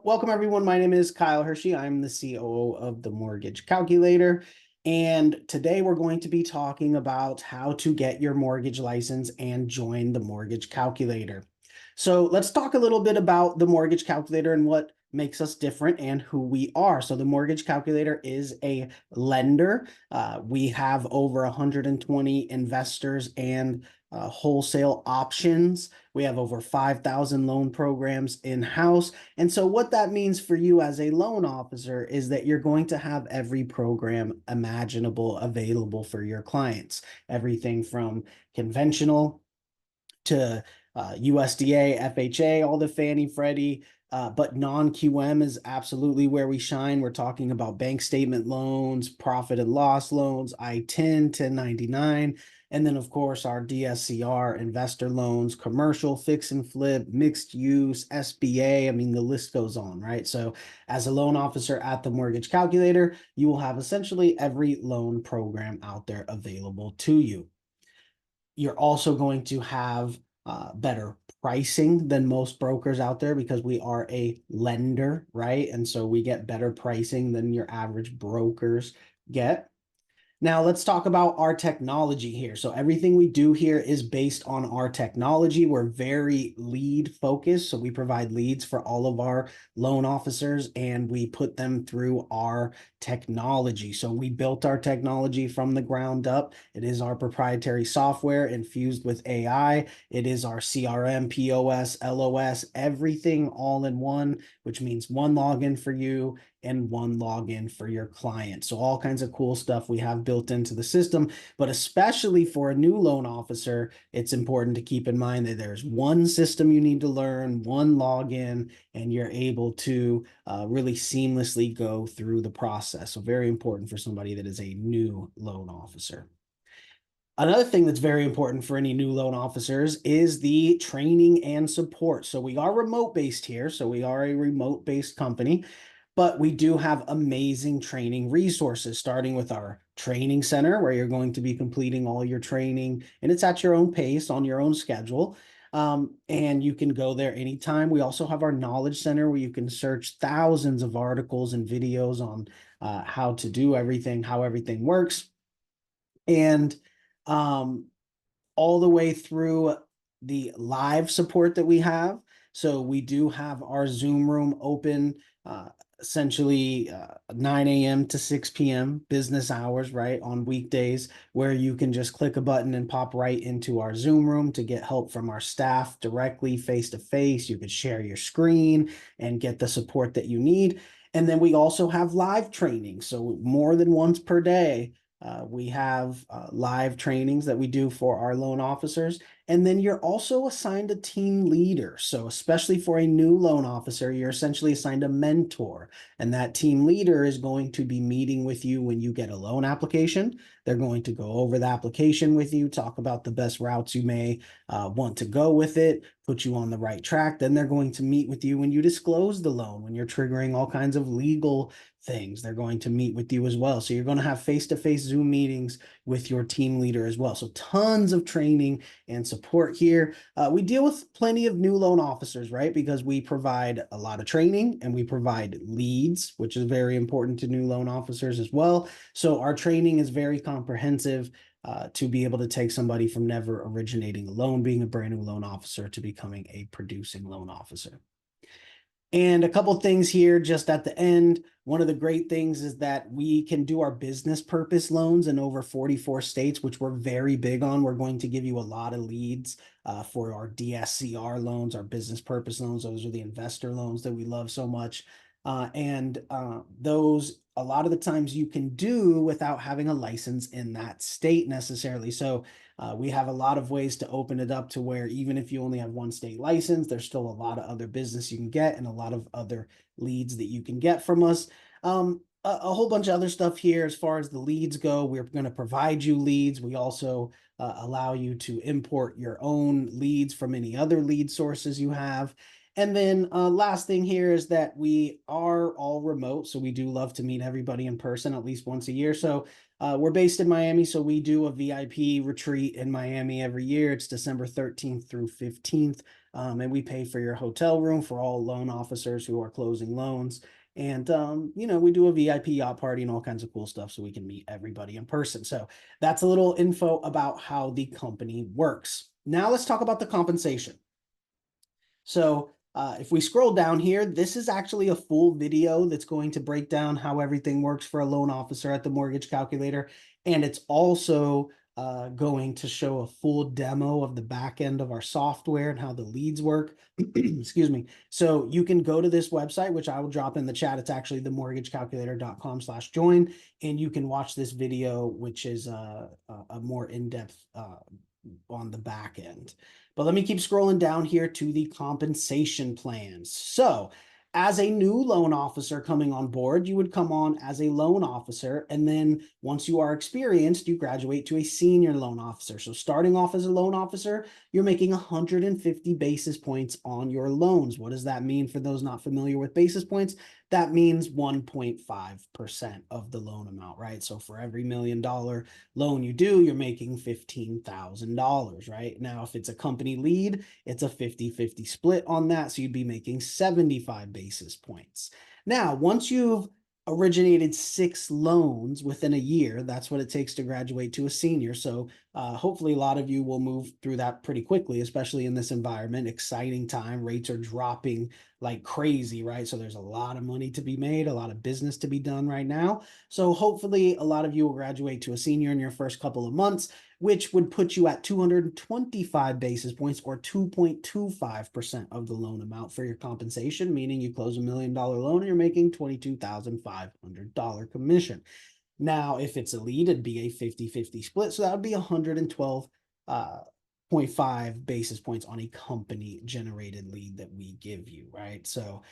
Welcome everyone. My name is Kyle Hershey. I'm the COO of the Mortgage Calculator. And today we're going to be talking about how to get your mortgage license and join the Mortgage Calculator. So let's talk a little bit about the Mortgage Calculator and what makes us different and who we are. So the Mortgage Calculator is a lender. We have over 120 investors and wholesale options. We have over 5,000 loan programs in-house. And so what that means for you as a loan officer is that you're going to have every program imaginable available for your clients. Everything from conventional to USDA, FHA, all the Fannie, Freddie, but non-QM is absolutely where we shine. We're talking about bank statement loans, profit and loss loans, I-10, 1099, and then of course our DSCR, investor loans, commercial, fix and flip, mixed use, SBA. I mean, the list goes on, right? So as a loan officer at the Mortgage Calculator, you will have essentially every loan program out there available to you. You're also going to have better pricing than most brokers out there because we are a lender, right? And so we get better pricing than your average brokers get. Now let's talk about our technology here. So everything we do here is based on our technology. We're very lead focused. So we provide leads for all of our loan officers and we put them through our technology. So we built our technology from the ground up. It is our proprietary software infused with AI. It is our CRM, POS, LOS, everything all in one, which means one login for you and one login for your client. So all kinds of cool stuff we have built into the system, but especially for a new loan officer, it's important to keep in mind that there's one system you need to learn, one login, and you're able to really seamlessly go through the process. So very important for somebody that is a new loan officer. Another thing that's very important for any new loan officers is the training and support. So we are remote based here. So we are a remote based company, but we do have amazing training resources, starting with our training center, where you're going to be completing all your training, and it's at your own pace on your own schedule. And you can go there anytime. We also have our knowledge center where you can search thousands of articles and videos on how to do everything, how everything works. And all the way through the live support that we have. So we do have our Zoom room open essentially 9 a.m. to 6 p.m. business hours, right, on weekdays, where you can just click a button and pop right into our Zoom room to get help from our staff directly face to face. You could share your screen and get the support that you need. And then we also have live training. So more than once per day, we have live trainings that we do for our loan officers. And then you're also assigned a team leader. So especially for a new loan officer, you're essentially assigned a mentor. And that team leader is going to be meeting with you when you get a loan application. They're going to go over the application with you, talk about the best routes you may want to go with it, put you on the right track. Then they're going to meet with you when you disclose the loan, when you're triggering all kinds of legal things. They're going to meet with you as well. So you're going to have face-to-face Zoom meetings with your team leader as well. So tons of training and support here. We deal with plenty of new loan officers, right? Because we provide a lot of training and we provide leads, which is very important to new loan officers as well. So our training is very comprehensive to be able to take somebody from never originating a loan, being a brand new loan officer, to becoming a producing loan officer. And a couple things here just at the end. One of the great things is that we can do our business purpose loans in over 44 states, which we're very big on. We're going to give you a lot of leads for our DSCR loans, our business purpose loans. Those are the investor loans that we love so much. Those, a lot of the times you can do without having a license in that state necessarily. So we have a lot of ways to open it up to where even if you only have one state license, there's still a lot of other business you can get and a lot of other leads that you can get from us. A whole bunch of other stuff here as far as the leads go. We're going to provide you leads. We also allow you to import your own leads from any other lead sources you have. And then last thing here is that we are all remote. So we do love to meet everybody in person at least once a year. So we're based in Miami. So we do a VIP retreat in Miami every year. It's December 13th through 15th. And we pay for your hotel room for all loan officers who are closing loans. And, we do a VIP yacht party and all kinds of cool stuff so we can meet everybody in person. So that's a little info about how the company works. Now let's talk about the compensation. So if we scroll down here, this is actually a full video that's going to break down how everything works for a loan officer at the mortgage calculator. And it's also going to show a full demo of the back end of our software and how the leads work. Excuse me. So you can go to this website, which I will drop in the chat. It's actually themortgagecalculator.com/join. And you can watch this video, which is a more in-depth on the back end. But let me keep scrolling down here to the compensation plans. So as a new loan officer coming on board, you would come on as a loan officer. And then once you are experienced, you graduate to a senior loan officer. So starting off as a loan officer, you're making 150 basis points on your loans. What does that mean for those not familiar with basis points? That means 1.5% of the loan amount, right? So for every $1 million loan you do, you're making $15,000, right? Now, if it's a company lead, it's a 50-50 split on that. So you'd be making 75 basis points. Now, once you've originated 6 loans within a year, that's what it takes to graduate to a senior. So hopefully a lot of you will move through that pretty quickly, especially in this environment. Exciting time. Rates are dropping like crazy, right? So there's a lot of money to be made, a lot of business to be done right now. So hopefully a lot of you will graduate to a senior in your first couple of months, which would put you at 225 basis points or 2.25% of the loan amount for your compensation, meaning you close $1 million loan and you're making $22,500 commission. Now, if it's a lead, it'd be a 50-50 split. So that would be 112.5 basis points on a company generated lead that we give you, right? So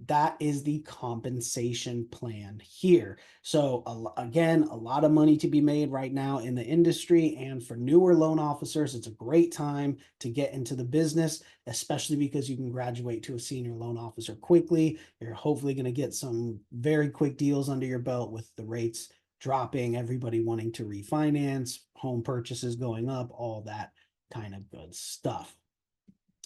that is the compensation plan here. So again, a lot of money to be made right now in the industry, and for newer loan officers, it's a great time to get into the business, especially because you can graduate to a senior loan officer quickly. You're hopefully going to get some very quick deals under your belt with the rates dropping, everybody wanting to refinance, home purchases going up, all that kind of good stuff.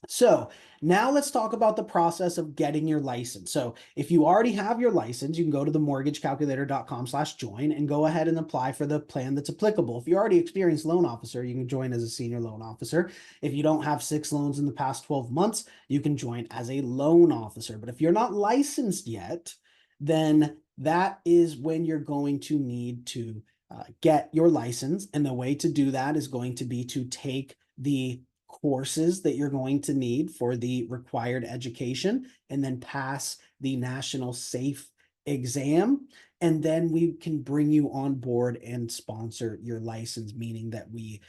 So now let's talk about the process of getting your license. So if you already have your license, you can go to themortgagecalculator.com/join and go ahead and apply for the plan that's applicable. If you're already experienced loan officer, you can join as a senior loan officer. If you don't have 6 loans in the past 12 months, you can join as a loan officer. But if you're not licensed yet, then that is when you're going to need to get your license. And the way to do that is going to be to take the courses that you're going to need for the required education and then pass the national SAFE exam. And then we can bring you on board and sponsor your license, meaning that we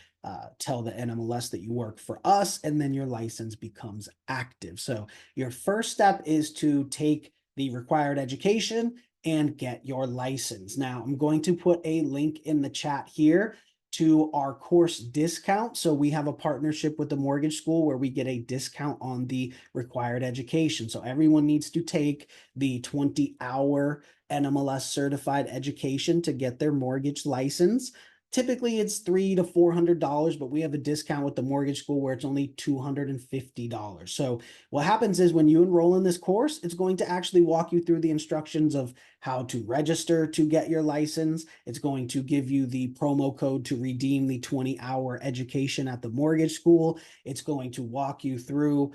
tell the NMLS that you work for us, and then your license becomes active. So your first step is to take the required education and get your license. Now, I'm going to put a link in the chat here to our course discount. So we have a partnership with the mortgage school where we get a discount on the required education. So everyone needs to take the 20-hour NMLS certified education to get their mortgage license. Typically it's $300 to $400, but we have a discount with the mortgage school where it's only $250. So what happens is when you enroll in this course, it's going to actually walk you through the instructions of how to register to get your license. It's going to give you the promo code to redeem the 20-hour education at the mortgage school. It's going to walk you through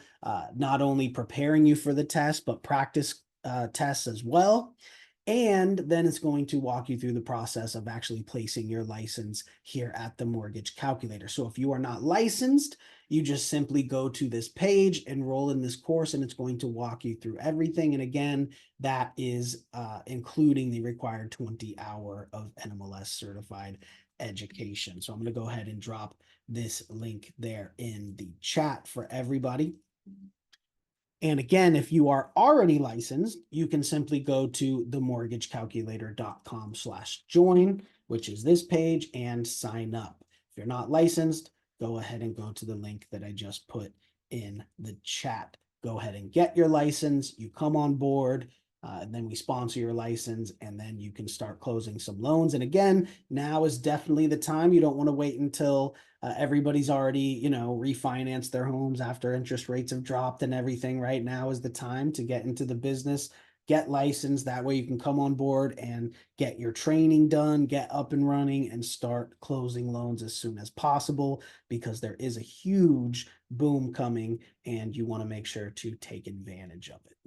not only preparing you for the test, but practice tests as well. And then it's going to walk you through the process of actually placing your license here at the mortgage calculator. So if you are not licensed, you just simply go to this page, enroll in this course, and it's going to walk you through everything. And again, that is including the required 20-hour of NMLS certified education. So I'm going to go ahead and drop this link there in the chat for everybody. And again, if you are already licensed, you can simply go to themortgagecalculator.com/join, which is this page, and sign up. If you're not licensed, go ahead and go to the link that I just put in the chat go ahead and get your license, you come on board, and then we sponsor your license, and then you can start closing some loans. And again, now is definitely the time. You don't want to wait until everybody's already, refinanced their homes after interest rates have dropped and everything. Right now is the time to get into the business, get licensed. That way you can come on board and get your training done, get up and running, and start closing loans as soon as possible, because there is a huge boom coming and you want to make sure to take advantage of it.